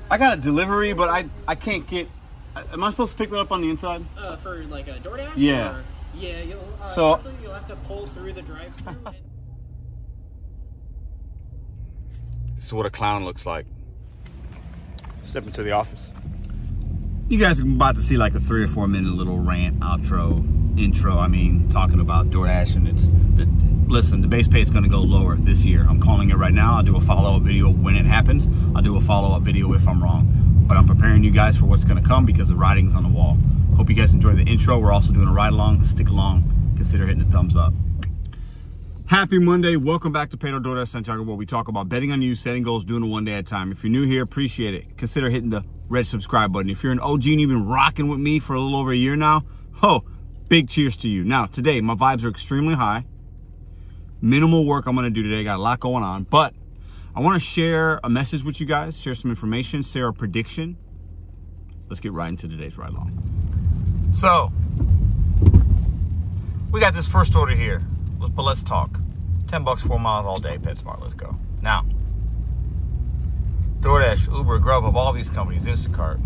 I got a delivery, but I can't get. Am I supposed to pick that up on the inside? For like a Doordash? Yeah. Or, yeah. So you'll have to pull through the drive-through. This is what a clown looks like. Step into the office. You guys are about to see like a 3 or 4 minute little rant, outro, intro. I mean, talking about Doordash, and listen, the base pay is going to go lower this year. I'm calling it right now. I'll do a follow-up video when it happens. I'll do a follow-up video if I'm wrong. But I'm preparing you guys for what's going to come because the writing's on the wall. Hope you guys enjoy the intro. We're also doing a ride along. Stick along. Consider hitting the thumbs up. Happy Monday. Welcome back to Pedro Doordash Santiago, where we talk about betting on you, setting goals, doing it one day at a time. If you're new here, appreciate it. Consider hitting the red subscribe button. If you're an OG and you've been rocking with me for a little over a year now, big cheers to you. Now, today, my vibes are extremely high. Minimal work I'm going to do today. Got a lot going on, but I want to share a message with you guys, share some information, share a prediction. Let's get right into today's ride along. So, we got this first order here, but let's talk. 10 bucks, 4 miles all day, PetSmart, let's go. Now, Doordash, Uber, Grubhub, all these companies, Instacart.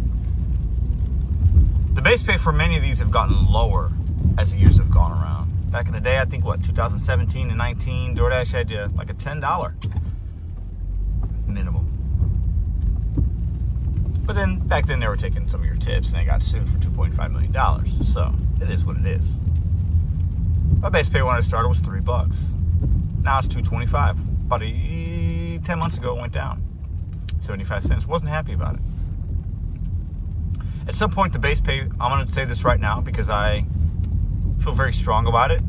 The base pay for many of these have gotten lower as the years have gone around. Back in the day, I think, 2017 and 19, Doordash had you like a $10 minimum. But then, back then, they were taking some of your tips, and they got sued for $2.5 million. So, it is what it is. My base pay when I started was $3. Now it's $2.25. About 10 months ago, it went down 75 cents. Wasn't happy about it. At some point, the base pay, I'm going to say this right now because I feel very strong about it.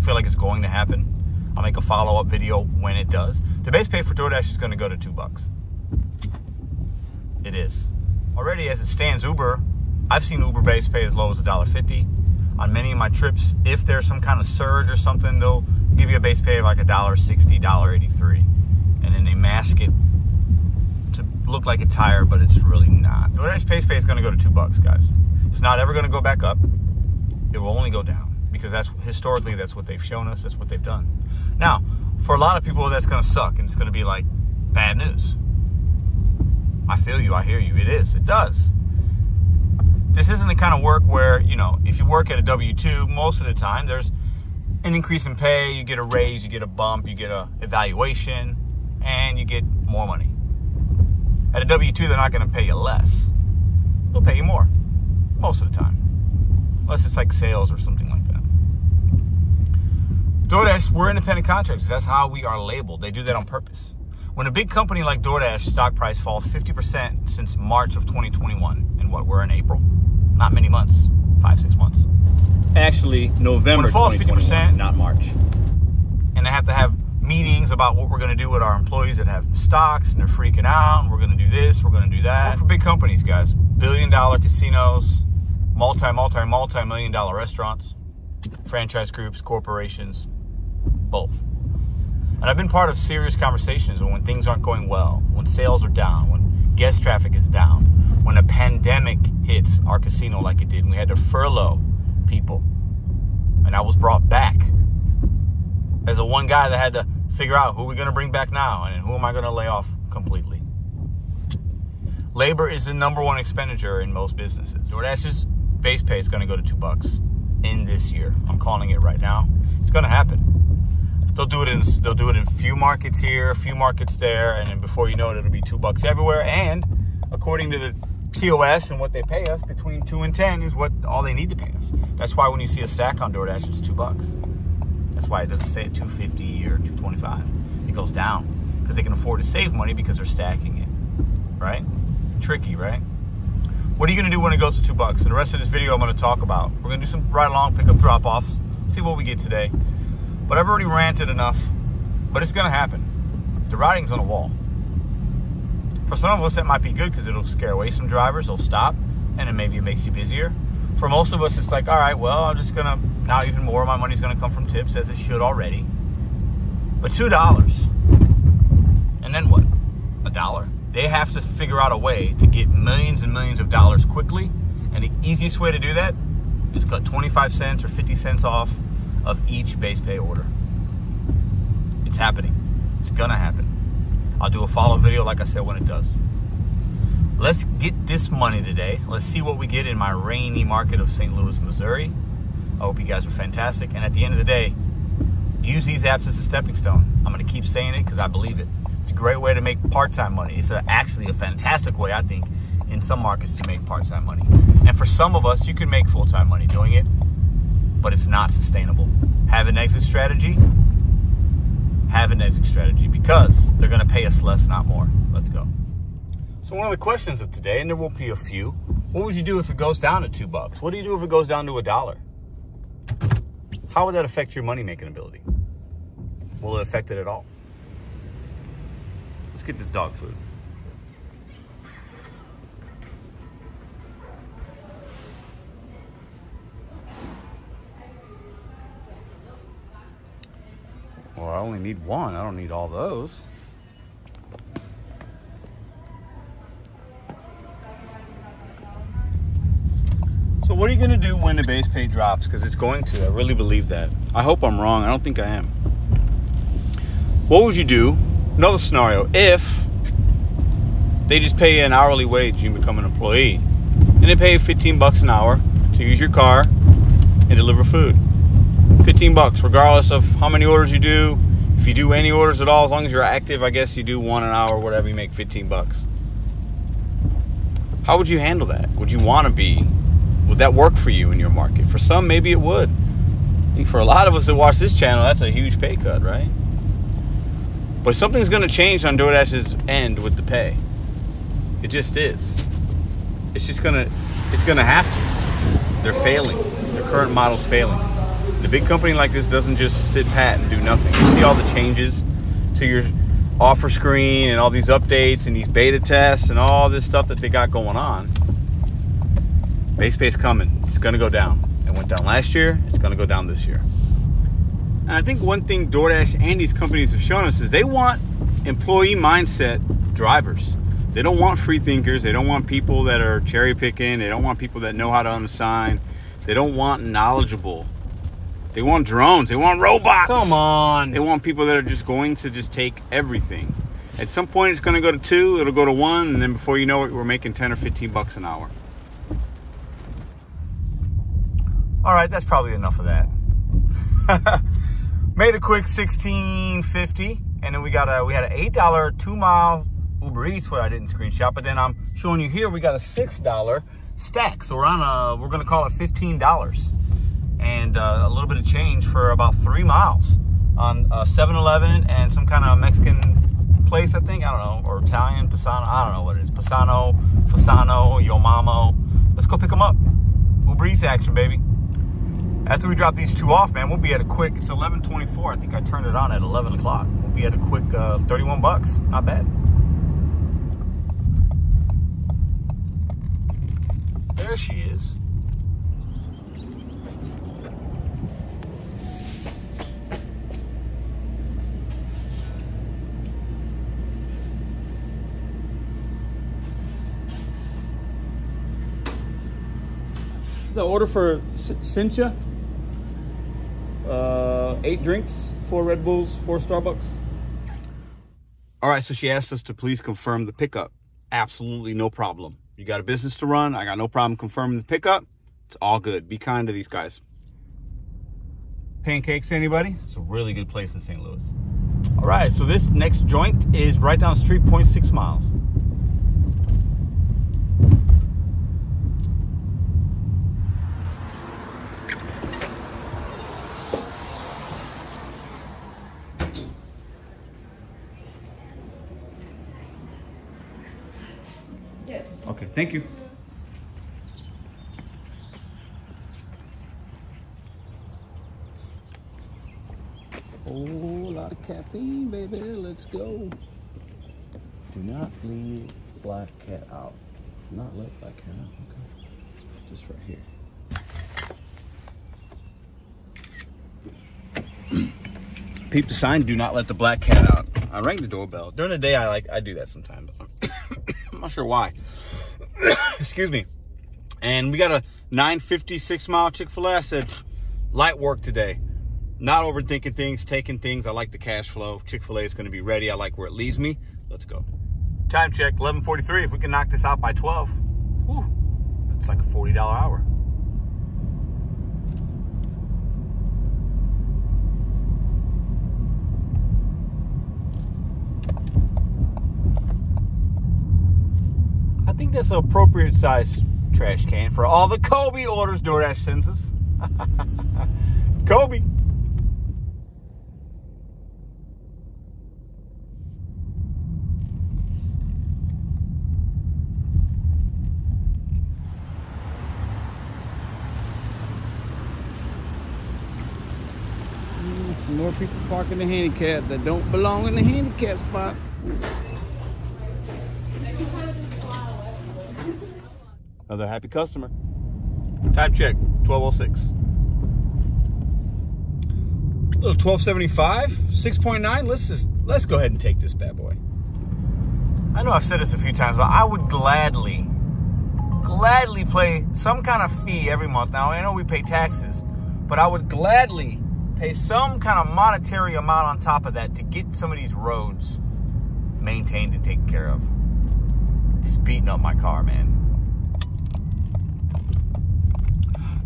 Feel like it's going to happen. I'll make a follow-up video when it does. The base pay for Doordash is going to go to $2. It is. Already, as it stands, Uber, I've seen Uber base pay as low as $1.50. On many of my trips, if there's some kind of surge or something, they'll give you a base pay of like $1.60, $1.83. And then they mask it to look like it's higher, but it's really not. Doordash base pay is going to go to $2, guys. It's not ever going to go back up. It will only go down because historically that's what they've shown us. That's what they've done. Now, for a lot of people, that's going to suck, and it's going to be like bad news. I feel you. I hear you. It is. It does. This isn't the kind of work where, if you work at a W-2, most of the time there's an increase in pay, you get a raise, you get a bump, you get a evaluation, and you get more money. At a W-2, they're not going to pay you less. They'll pay you more, most of the time. Unless it's like sales or something like that. Doordash, we're independent contractors. That's how we are labeled. They do that on purpose. When a big company like Doordash stock price falls 50% since March of 2021, and we're in April? Not many months, 5-6 months. Actually, November 2021, not March. And they have to have meetings about what we're going to do with our employees that have stocks, and they're freaking out, and we're going to do this, we're going to do that. Work for big companies, guys. Billion-dollar casinos, multi-million-dollar restaurants, franchise groups, corporations, both. And I've been part of serious conversations when things aren't going well, when sales are down, when guest traffic is down, when a pandemic hits our casino like it did, and we had to furlough people. And I was brought back as the one guy that had to figure out who we're going to bring back now and who am I going to lay off completely. Labor is the #1 expenditure in most businesses. Doordash's base pay is going to go to $2 in this year. I'm calling it right now. It's going to happen. They'll do it in a few markets here, a few markets there, and then before you know it, it'll be $2 everywhere. And according to the POS and what they pay us, between 2 and 10 is what all they need to pay us. That's why when you see a stack on Doordash, it's $2. That's why it doesn't say $2.50 or $2.25. It goes down because they can afford to save money because they're stacking it. Right? Tricky, right? What are you going to do when it goes to $2? And the rest of this video, I'm going to talk about. We're going to do some ride-along, pick-up, drop-offs, see what we get today. But I've already ranted enough, but it's going to happen. The writing's on the wall. For some of us, that might be good because it'll scare away some drivers. They'll stop, and then maybe it makes you busier. For most of us, it's like, all right, well, I'm just going to, now even more of my money's going to come from tips, as it should already. But $2. And then what? $1? They have to figure out a way to get millions and millions of dollars quickly, and the easiest way to do that is cut 25 cents or 50 cents off of each base pay order. It's happening. It's gonna happen. I'll do a follow-up video, like I said, when it does. let's get this money today. Let's see what we get in my rainy market of St. Louis, Missouri. I hope you guys are fantastic. And at the end of the day, use these apps as a stepping stone. I'm going to keep saying it because I believe it. It's a great way to make part-time money. It's actually a fantastic way, I think, in some markets to make part-time money. And for some of us, you can make full-time money doing it, but it's not sustainable. Have an exit strategy. Have an exit strategy because they're going to pay us less, not more. Let's go. So one of the questions of today, and there won't be a few, what would you do if it goes down to $2? What do you do if it goes down to $1? How would that affect your money-making ability? Will it affect it at all? Let's get this dog food. Well, I only need one. I don't need all those. So what are you going to do when the base pay drops? Because it's going to. I really believe that. I hope I'm wrong. I don't think I am. What would you do? Another scenario. If they just pay you an hourly wage, you become an employee, and they pay you $15 an hour to use your car and deliver food. $15 regardless of how many orders you do. If you do any orders at all, as long as you're active, I guess you do one an hour, whatever, you make $15. How would you handle that? Would you want to be? Would that work for you in your market? For some, maybe it would. I think for a lot of us that watch this channel, that's a huge pay cut, right? But something's going to change on DoorDash's end with the pay. It just is. It's just going to have to. They're failing. Their current model's failing. And a big company like this doesn't just sit pat and do nothing. You see all the changes to your offer screen and all these updates and these beta tests and all this stuff that they got going on. Base pay's coming. It's going to go down. It went down last year. It's going to go down this year. And I think one thing DoorDash and these companies have shown us is they want employee mindset drivers. They don't want free thinkers. They don't want people that are cherry picking. They don't want people that know how to unassign. They don't want knowledgeable. They want drones. They want robots. Come on. They want people that are just going to just take everything. At some point, it's going to go to 2. It'll go to 1. And then before you know it, we're making 10 or 15 bucks an hour. All right, that's probably enough of that. Made a quick $16.50, and then we had an $8 2-mile Uber Eats, what I didn't screenshot, but then I'm showing you here we got a $6 stack, so we're gonna call it $15, and a little bit of change for about 3 miles on 7-Eleven and some kind of Mexican place, I think, I don't know, or Italian, Pisano, I don't know what it is, Fasano, Yo Mamo. Let's go pick them up. Uber Eats action, baby. After we drop these 2 off, man, we'll be at a quick, it's 11:24. I think I turned it on at 11 o'clock. We'll be at a quick 31 bucks. Not bad. There she is. The order for Cynthia. 8 drinks, 4 Red Bulls, 4 Starbucks. All right, so she asked us to please confirm the pickup. Absolutely no problem. You got a business to run. I got no problem confirming the pickup. It's all good. Be kind to these guys. Pancakes, anybody? It's a really good place in St. Louis. All right, so this next joint is right down the street, 0.6 miles. Yes. Okay, thank you. Whole lot of caffeine, baby. Let's go. Do not leave black cat out. Do not let black cat out. Okay. Just right here. Peep the sign. Do not let the black cat out. I rang the doorbell. During the day, I do that sometimes. I'm not sure why. Excuse me. And we got a 9:50 6-mile Chick-fil-A. I said, light work today. Not overthinking things, taking things. I like the cash flow. Chick-fil-A is going to be ready. I like where it leaves me. Let's go. Time check, 11:43. If we can knock this out by 12, whew, it's like a $40 hour. I think that's an appropriate size trash can for all the Kobe orders DoorDash sends us. Kobe. Some more people parking the handicap that don't belong in the handicap spot. Another happy customer. Time check, 12:06. Little 1275, 6.9. Let's go ahead and take this bad boy. I know I've said this a few times, but I would gladly pay some kind of fee every month. Now I know we pay taxes, but I would gladly pay some kind of monetary amount on top of that to get some of these roads maintained and taken care of. It's beating up my car, man.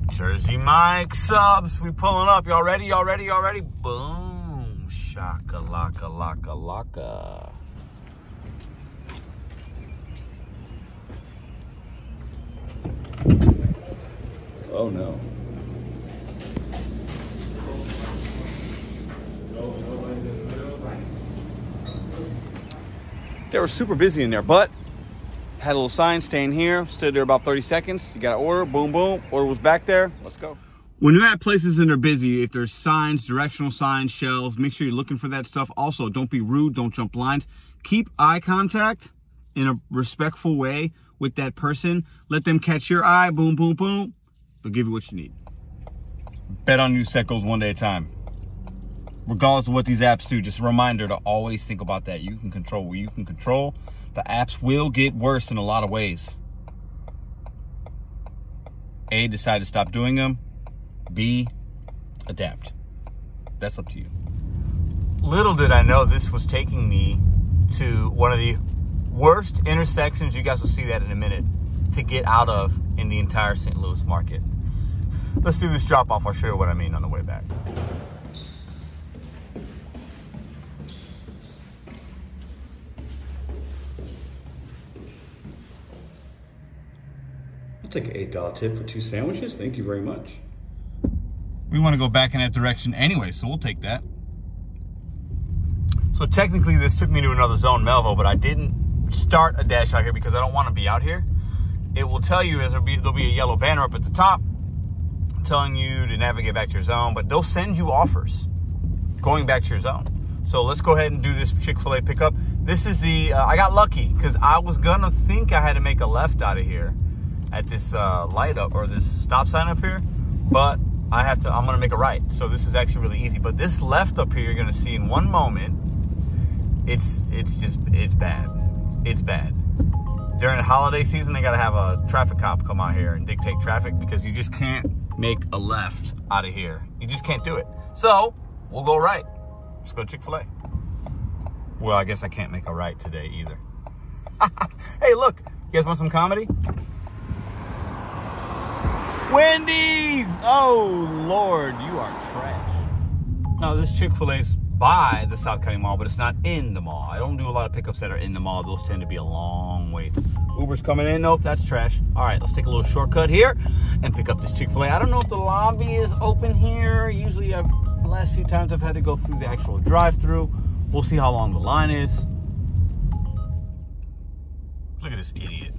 Jersey Mike subs, we pulling up. Y'all ready? Y'all ready? Y'all ready? Boom. Shaka laka laka laka. Oh no. They were super busy in there, but had a little sign, staying here, stood there about 30 seconds. You got an order, boom, boom. Order was back there. Let's go. When you're at places and they're busy, if there's signs, directional signs, shelves, make sure you're looking for that stuff. Also, don't be rude. Don't jump lines. Keep eye contact in a respectful way with that person. Let them catch your eye. Boom, boom, boom. They'll give you what you need. Bet on you set goes one day at a time. Regardless of what these apps do, just a reminder to always think about that. You can control what you can control. The apps will get worse in a lot of ways. A, decide to stop doing them. B, adapt. That's up to you. Little did I know this was taking me to one of the worst intersections, you guys will see that in a minute, to get out of in the entire St. Louis market. Let's do this drop off. I'll show you what I mean on the way back. I'll take an $8 tip for 2 sandwiches. Thank you very much. We want to go back in that direction anyway, so we'll take that. So technically this took me to another zone, Melville, but I didn't start a dash out here because I don't want to be out here. It will tell you, there'll be a yellow banner up at the top telling you to navigate back to your zone, but they'll send you offers going back to your zone. So let's go ahead and do this Chick-fil-A pickup. This is the, I got lucky because I was gonna think I had to make a left out of here at this light up or this stop sign up here, but I'm gonna make a right. So this is actually really easy. But this left up here, you're gonna see in one moment, it's bad. It's bad. During the holiday season, they gotta have a traffic cop come out here and dictate traffic because you just can't make a left out of here. You just can't do it. So we'll go right. Let's go to Chick-fil-A. Well, I guess I can't make a right today either. Hey, look, you guys want some comedy? Wendy's! Oh, Lord, you are trash. No, this Chick-fil-A's by the South County Mall, but it's not in the mall. I don't do a lot of pickups that are in the mall. Those tend to be a long wait. Uber's coming in. Nope, that's trash. All right, let's take a little shortcut here and pick up this Chick-fil-A. I don't know if the lobby is open here. Usually, the last few times I've had to go through the actual drive-thru. We'll see how long the line is. Look at this idiot.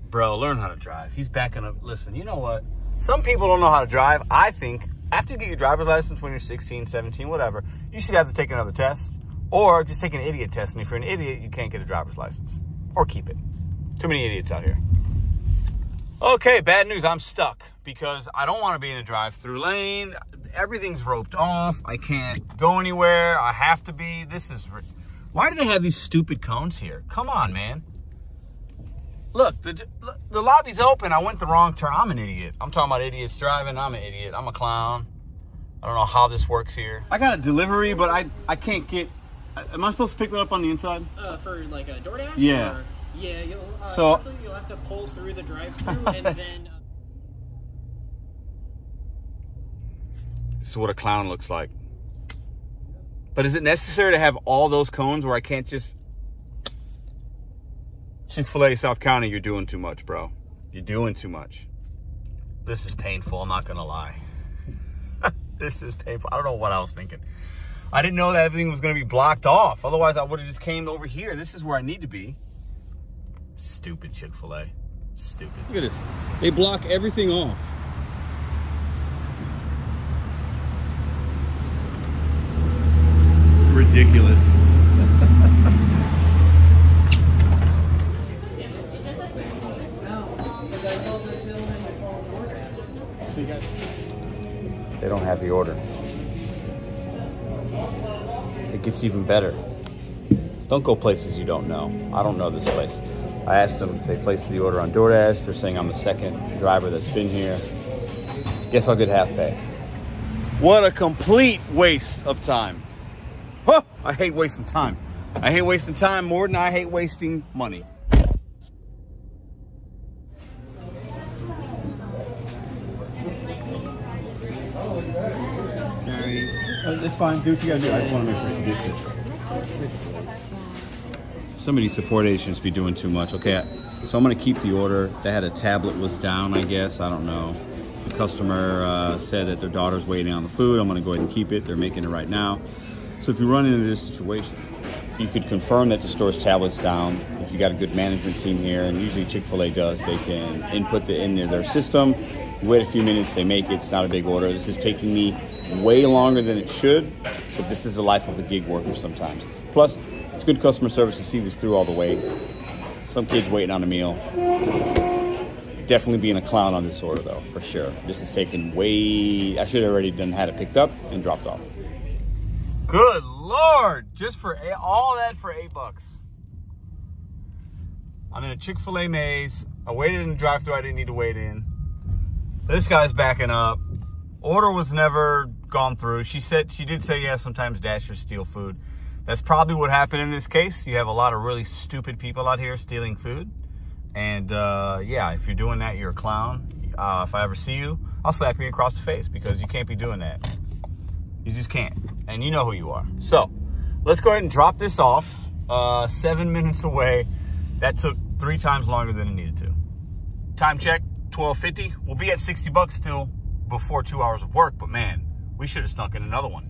Bro, learn how to drive. He's backing up. Listen, you know what? Some people don't know how to drive. I think after you get your driver's license when you're 16, 17, whatever, you should have to take another test or just take an idiot test. And if you're an idiot, you can't get a driver's license or keep it. Too many idiots out here. Okay, bad news. I'm stuck because I don't want to be in a drive-through lane. Everything's roped off. I can't go anywhere. I have to be. This is... Why do they have these stupid cones here? Come on, man. Look, the lobby's open. I went the wrong turn. I'm an idiot. I'm talking about idiots driving. I'm an idiot. I'm a clown. I don't know how this works here. I got a delivery, but I can't get Am I supposed to pick that up on the inside? For like a Doordash? Yeah. Or, yeah, so you'll have to pull through the drive-thru and then... This is what a clown looks like. But is it necessary to have all those cones where I can't just... Chick-fil-A South County, you're doing too much, bro. You're doing too much. This is painful, I'm not gonna lie. This is painful. I don't know what I was thinking. I didn't know that everything was gonna be blocked off. Otherwise, I would have just came over here. This is where I need to be. Stupid Chick-fil-A. Stupid. Look at this. They block everything off. It's ridiculous. They don't have the order. It gets even better. Don't go places you don't know. I don't know this place. I asked them if they placed the order on Doordash. They're saying I'm the second driver that's been here. Guess I'll get half pay. What a complete waste of time. Huh! I hate wasting time. I hate wasting time more than I hate wasting money. It's fine. Do what you gotta do. I just want to make sure she gets it. Some of these support agents be doing too much. Okay, so I'm gonna keep the order. They had a tablet was down, I guess. I don't know. The customer said that their daughter's waiting on the food. I'm gonna go ahead and keep it. They're making it right now. So if you run into this situation, you could confirm that the store's tablet's down. If you got a good management team here, and usually Chick-fil-A does, they can input it in their system. You wait a few minutes, they make it. It's not a big order. This is taking me way longer than it should, but this is the life of a gig worker sometimes. Plus, it's good customer service to see this through all the way. Some kids waiting on a meal. Definitely being a clown on this order though, for sure. This is taking way, I should have already had it picked up and dropped off. Good Lord, just for all that for $8. I'm in a Chick-fil-A maze. I waited in the drive-thru I didn't need to wait in. This guy's backing up. Order was never gone through. She did say, yeah, sometimes Dashers steal food. That's probably what happened in this case. You have a lot of really stupid people out here stealing food. And yeah, if you're doing that, you're a clown. If I ever see you, I'll slap you across the face because you can't be doing that. You just can't. And you know who you are. So let's go ahead and drop this off. 7 minutes away. That took 3 times longer than it needed to. Time check, 12:50. We'll be at $60 still before 2 hours of work, but man, we should have snuck in another one.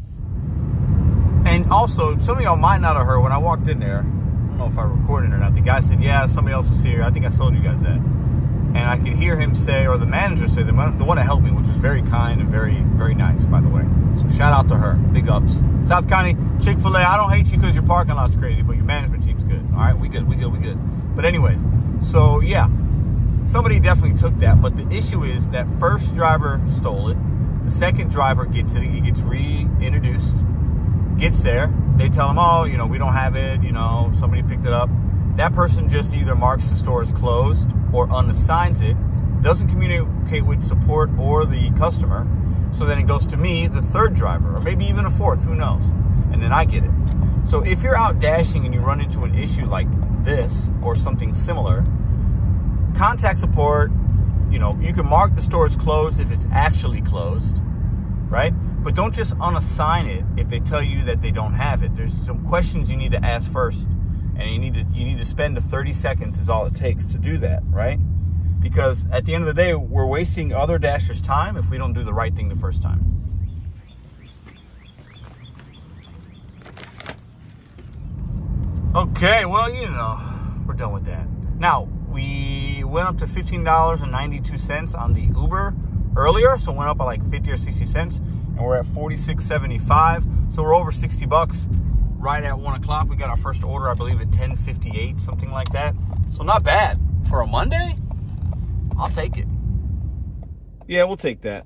And also, some of y'all might not have heard when I walked in there, I don't know if I recorded it or not, the guy said, yeah, somebody else was here. I think I told you guys that. And I could hear him say, or the manager say, the one that helped me, which was very kind and very, very nice, by the way. So shout out to her. Big ups. South County, Chick-fil-A, I don't hate you because your parking lot's crazy, but your management team's good. All right, we good. But anyways, so yeah, somebody definitely took that. But the issue is that first driver stole it. The second driver gets it. He gets reintroduced. Gets there. They tell him, oh, you know, we don't have it. You know, somebody picked it up. That person just either marks the store as closed or unassigns it. Doesn't communicate with support or the customer. So then it goes to me, the third driver, or maybe even a fourth, who knows? And then I get it. So if you're out dashing and you run into an issue like this or something similar, contact support. You know, you can mark the store as closed if it's actually closed, right? But don't just unassign it if they tell you that they don't have it. There's some questions you need to ask first, and you need to spend the 30 seconds is all it takes to do that, right? Because at the end of the day, we're wasting other Dashers' time if we don't do the right thing the first time. Okay, well, you know, we're done with that. Now, we went up to $15.92 on the Uber earlier, so went up by like 50 or 60 cents, and we're at $46.75, so we're over $60. Right at 1 o'clock, we got our first order, I believe, at 10:58, something like that. So not bad for a Monday. I'll take it. Yeah, we'll take that.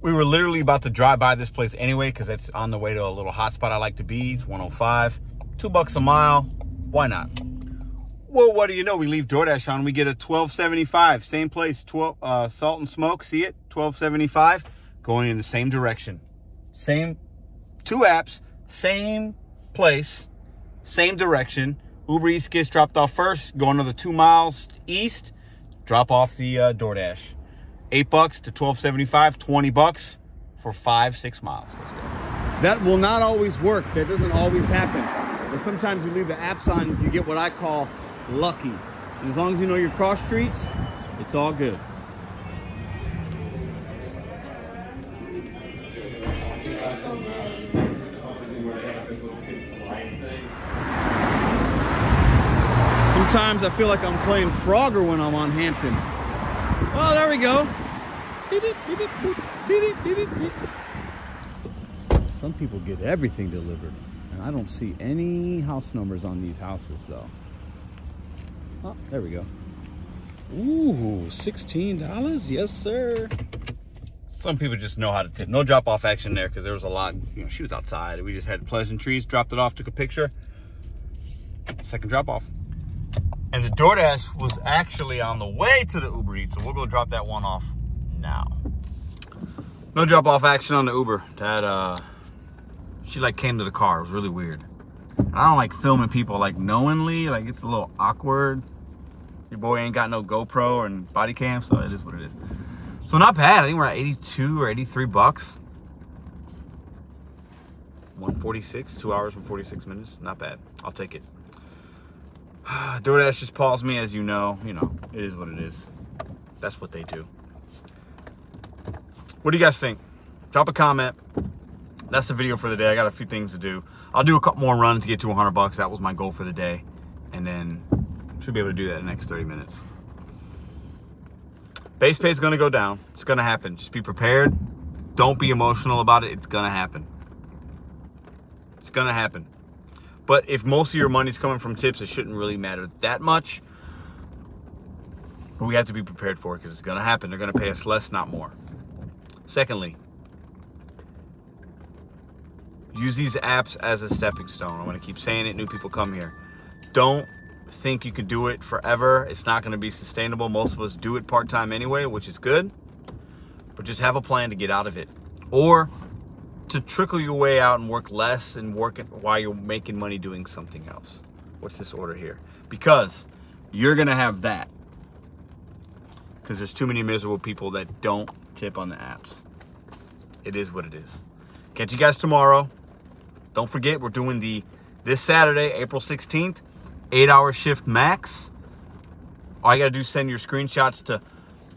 We were literally about to drive by this place anyway because it's on the way to a little hot spot I like to be. It's 105. $2 a mile. Why not? Well, what do you know? We leave Doordash on. We get a $12.75. Same place. Salt and Smoke. See it? $12.75. Going in the same direction. Same. 2 apps. Same place, same direction. Uber Eats gets dropped off first, go another 2 miles east, drop off the DoorDash. $8 to $12.75, $20 for 5-6 miles. Let's go. That will not always work. That doesn't always happen. But sometimes you leave the apps on, you get what I call lucky. And as long as you know your cross streets, it's all good. Sometimes I feel like I'm playing Frogger when I'm on Hampton. Oh, there we go. Beep, beep, beep, beep, beep, beep, beep, beep, beep. Some people get everything delivered, and I don't see any house numbers on these houses, though. Oh, there we go. Ooh, $16? Yes, sir. Some people just know how to tip. No drop-off action there because there was a lot. You know, she was outside. We just had pleasantries, dropped it off, took a picture. Second drop-off. And the DoorDash was actually on the way to the Uber Eats, so we'll go drop that one off now. No drop-off action on the Uber. That, she like came to the car. It was really weird. And I don't like filming people like knowingly. Like, it's a little awkward. Your boy ain't got no GoPro and body cam, so it is what it is. So not bad. I think we're at 82 or 83 bucks. 146, 2 hours and 46 minutes. Not bad. I'll take it. DoorDash just paused me, as you know. You know, it is what it is. That's what they do. What do you guys think? Drop a comment. That's the video for the day. I got a few things to do. I'll do a couple more runs to get to 100 bucks. That was my goal for the day. And then should be able to do that in the next 30 minutes. Base pay is going to go down. It's going to happen. Just be prepared. Don't be emotional about it. It's going to happen. It's going to happen. But if most of your money's coming from tips, it shouldn't really matter that much. But we have to be prepared for it because it's going to happen. They're going to pay us less, not more. Secondly, use these apps as a stepping stone. I'm going to keep saying it. New people come here. Don't think you can do it forever. It's not going to be sustainable. Most of us do it part-time anyway, which is good. But just have a plan to get out of it. Or to trickle your way out and work less and work while you're making money doing something else. What's this order here? Because you're going to have that. Because there's too many miserable people that don't tip on the apps. It is what it is. Catch you guys tomorrow. Don't forget, we're doing this Saturday, April 16th, 8-hour shift max. All you got to do is send your screenshots to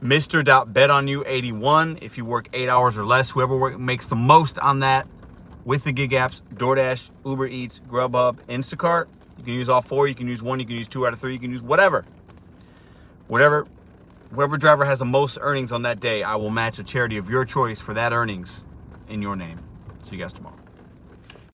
Mr.BetonYou81 if you work 8 hours or less. Whoever makes the most on that with the gig apps, DoorDash, Uber Eats, Grubhub, Instacart. You can use all 4. You can use 1. You can use 2 out of 3. You can use whatever. Whoever driver has the most earnings on that day, I will match a charity of your choice for that earnings in your name. See you guys tomorrow.